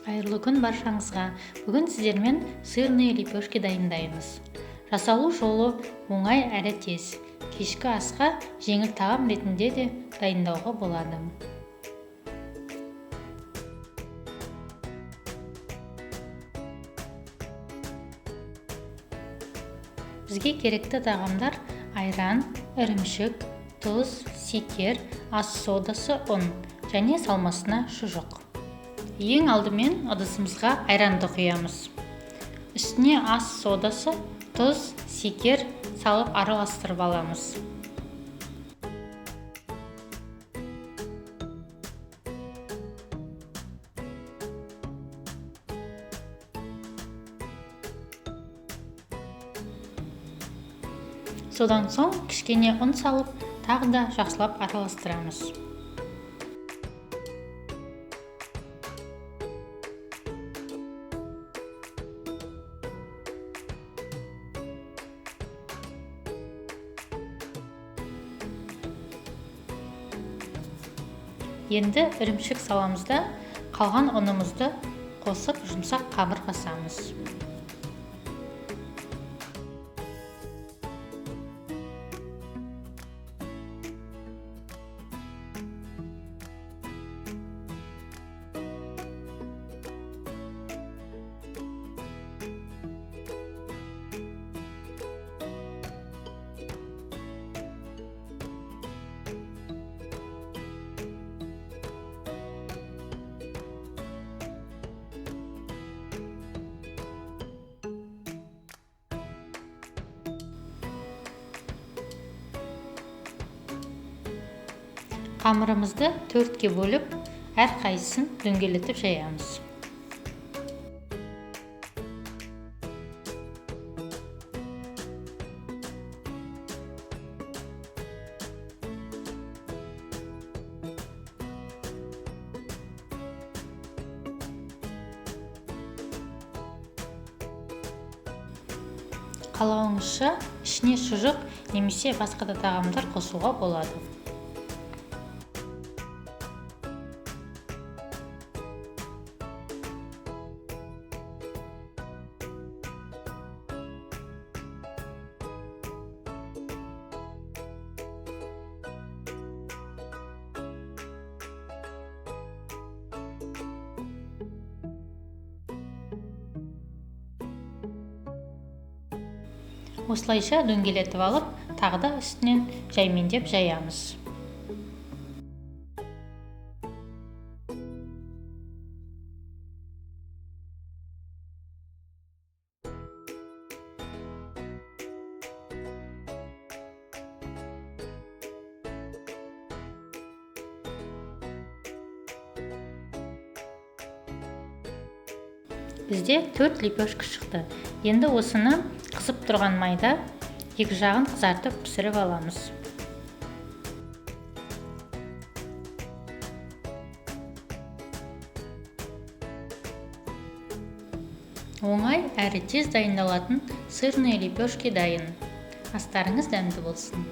Қайырлы күн баршаңызға. Бүгін сіздермен сырные лепешки дайындаймыз. Жасалу жолы оңай әрі тез. Кешкі асқа жеңіл тағам ретінде де дайындауға болады. Бізге керекті тағамдар айран, ірімшік, тұз, секер, ас содасы, ұн және салмасына шұжық. Ең алдымен ыдысымызға айранды құямыз. Үстіне ас содасы, тұз, секер, салып араластырып аламыз. Содан соң кішкене ұн салып, тағыда жақсылап араластырамыз. Енді ірімшік саламызда, қалған ұнымызды қосып жұмсақ қамыр басамыз. Қамырымызды төртке бөліп, әр қайсысын дөңгелетіп жаямыз. Қалауыңызша ішіне шұжық немесе басқа да тағамдар қосуға болады. Осылайша дөңгелетіп алып, тағыда үстінен жаймендеп жаямыз. Бізде 4 лепешка шықты. Енді осыны қызып тұрған майда екі жағын қызартып пісіріп аламыз. Оңай әрі тез дайындалатын сырные лепешки дайын. Астарыңыз дәмді болсын.